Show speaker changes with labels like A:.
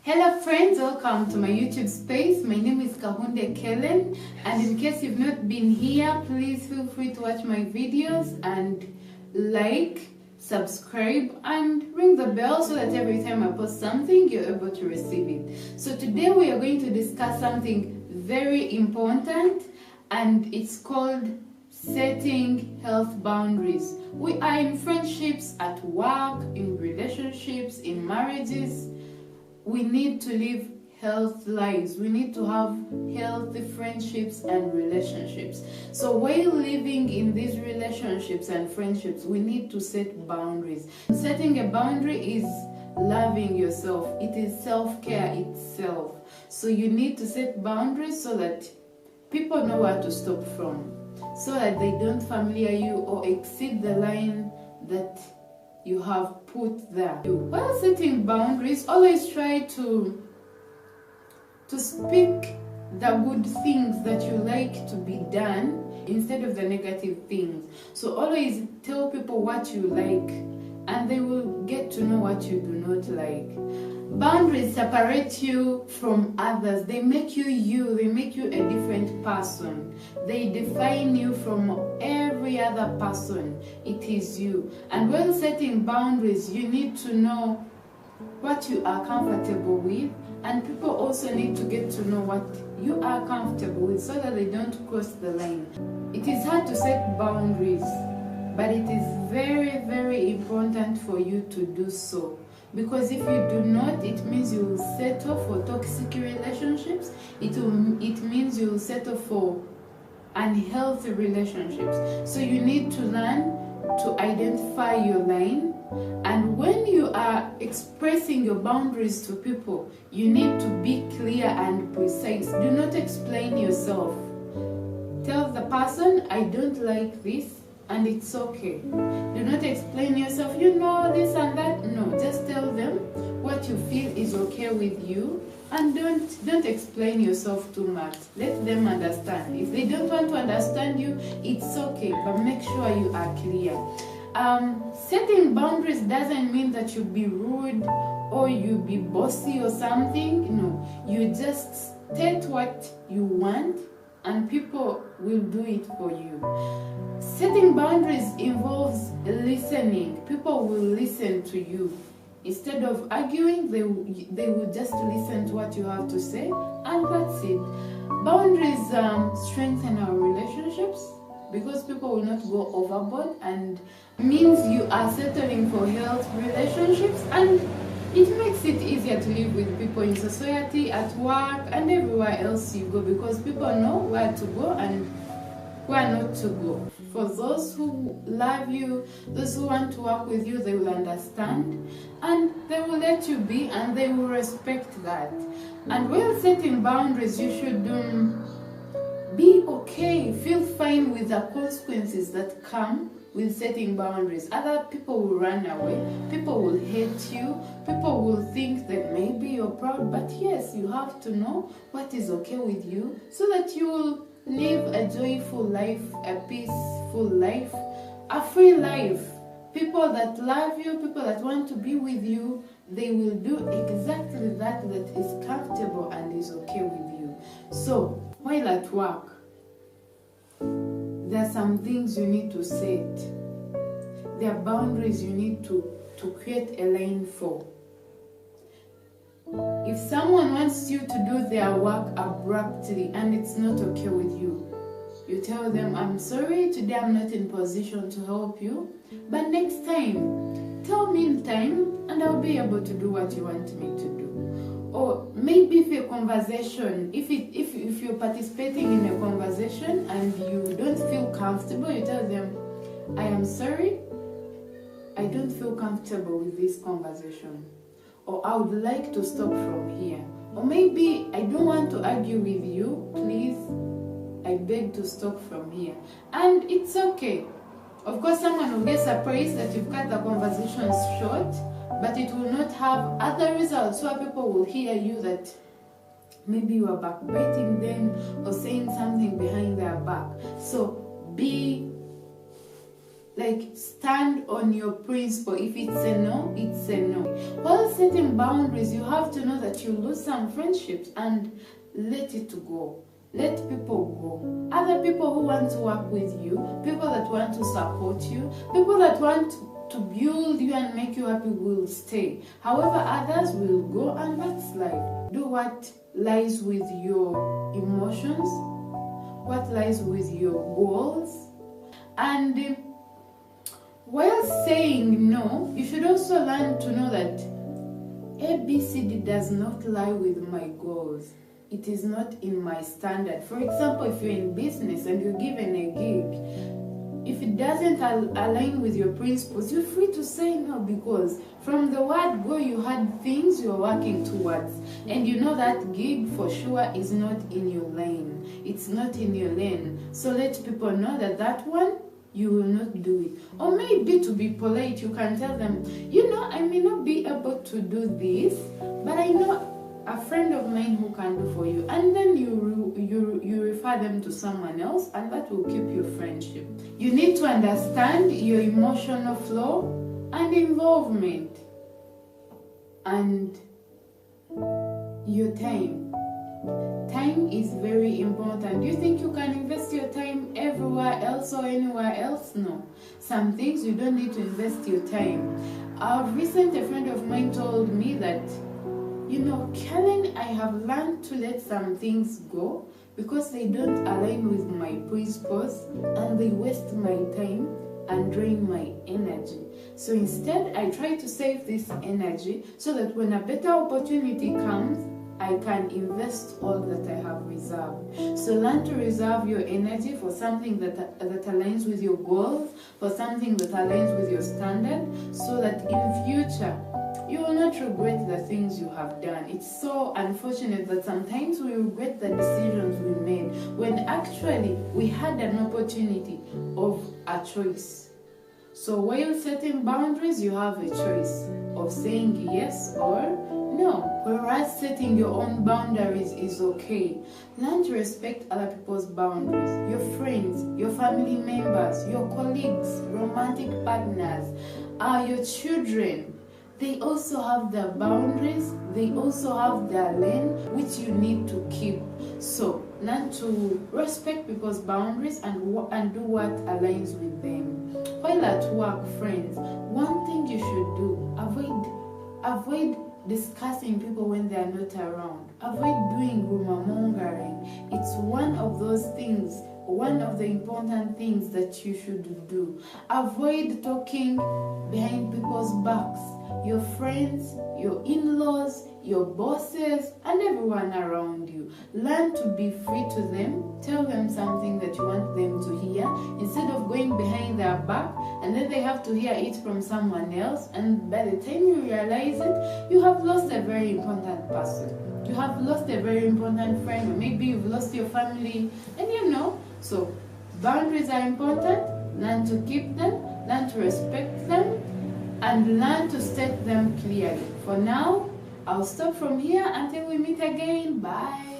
A: Hello friends, welcome to my YouTube space. My name is Kahunde Kellen, and in case you've not been here, please feel free to watch my videos and like, subscribe and ring the bell so that every time I post something, you're able to receive it. So today we are going to discuss something very important, and it's called setting health boundaries. We are in friendships, at work, in relationships, in marriages. We need to live healthy lives. We need to have healthy friendships and relationships. So while living in these relationships and friendships, we need to set boundaries. Setting a boundary is loving yourself. It is self-care itself. So you need to set boundaries so that people know where to stop from, so that they don't familiar you or exceed the line that you have put there. While setting boundaries, always try to speak the good things that you like to be done instead of the negative things. So always tell people what you like, and they will get to know what you do not like. Boundaries separate you from others. They make you you. They make you a different person. They define you from every other person. It is you. And while setting boundaries, you need to know what you are comfortable with, and people also need to get to know what you are comfortable with so that they don't cross the line. It is hard to set boundaries, but it is very, very important for you to do so. Because if you do not, it means you will settle for toxic relationships. It means you will settle for unhealthy relationships. So you need to learn to identify your line. And when you are expressing your boundaries to people, you need to be clear and precise. Do not explain yourself. Tell the person, I don't like this, and it's okay. Do not explain yourself, you know this and that. No, just tell them what you feel is okay with you, and don't explain yourself too much. Let them understand. If they don't want to understand you, it's okay, but make sure you are clear. Setting boundaries doesn't mean that you be rude or you be bossy or something. No, you just state what you want, and people will do it for you. Setting boundaries involves listening. People will listen to you. Instead of arguing, they will just listen to what you have to say, and that's it. Boundaries strengthen our relationships because people will not go overboard, and means you are settling for healthy relationships, and it makes it easier to live with people in society, at work, and everywhere else you go, because people know where to go and where not to go. For those who love you, those who want to work with you, they will understand, and they will let you be, and they will respect that. And while setting boundaries, you should be okay, feel fine with the consequences that come with setting boundaries. Other people will run away, people will hate you, people will think that maybe you're proud, but yes, you have to know what is okay with you so that you will live a joyful life, a peaceful life, a free life. People that love you, people that want to be with you, they will do exactly that is comfortable and is okay with you. So, while at work, there are some things you need to set. There are boundaries you need to create a lane for. If someone wants you to do their work abruptly and it's not okay with you, you tell them, I'm sorry, today I'm not in position to help you, but next time, tell me in time and I'll be able to do what you want me to do. Or maybe if a conversation, if you're participating in a conversation and you don't feel comfortable, you tell them, I am sorry, I don't feel comfortable with this conversation. Or I would like to stop from here. Or maybe I don't want to argue with you, please, I beg to stop from here. And it's okay. Of course, someone will get surprised that you've cut the conversation short, but it will not have other results where people will hear you that maybe you are backbiting them or saying something behind their back. So be Like, stand on your principle. If it's a no, it's a no. While setting boundaries, you have to know that you lose some friendships and let it go. Let people go. Other people who want to work with you, people that want to support you, people that want to build you and make you happy will stay. However, others will go, and that's life. Do what lies with your emotions, what lies with your goals. And while saying no, you should also learn to know that ABCD does not lie with my goals. It is not in my standard. For example, if you're in business and you're given a gig, if it doesn't align with your principles, you're free to say no, because from the word go, you had things you're working towards. And you know that gig for sure is not in your lane. It's not in your lane. So let people know that that one, you will not do it. Or maybe to be polite, you can tell them, you know, I may not be able to do this, but I know a friend of mine who can do for you. And then you refer them to someone else, and that will keep your friendship. You need to understand your emotional flow and involvement and your time. Time is very important. Do you think you can invest your time everywhere else or anywhere else? No. Some things you don't need to invest your time. Recently, a friend of mine told me that, you know, Kellen, I have learned to let some things go because they don't align with my principles and they waste my time and drain my energy. So instead, I try to save this energy so that when a better opportunity comes, I can invest all that I have reserved. So learn to reserve your energy for something that aligns with your goals, for something that aligns with your standard, so that in future, you will not regret the things you have done. It's so unfortunate that sometimes we regret the decisions we made when actually we had an opportunity of a choice. So while setting boundaries, you have a choice of saying yes or no. Whereas setting your own boundaries is okay. Learn to respect other people's boundaries. Your friends, your family members, your colleagues, romantic partners, your children. They also have their boundaries. They also have their lane, which you need to keep. So learn to respect people's boundaries and do what aligns with them. While at work, friends, one thing you should do, avoid discussing people when they are not around. Avoid doing rumor mongering. It's one of those things, one of the important things that you should do. Avoid talking behind people's backs. Your friends, your in-laws, your bosses, and everyone around you. Learn to be free to them. Tell them something that you want them to hear instead of going behind their back and then they have to hear it from someone else, and by the time you realize it, you have lost a very important person. You have lost a very important friend, or maybe you've lost your family, and you know. So boundaries are important. Learn to keep them, learn to respect them, and learn to state them clearly. For now, I'll stop from here until we meet again. Bye.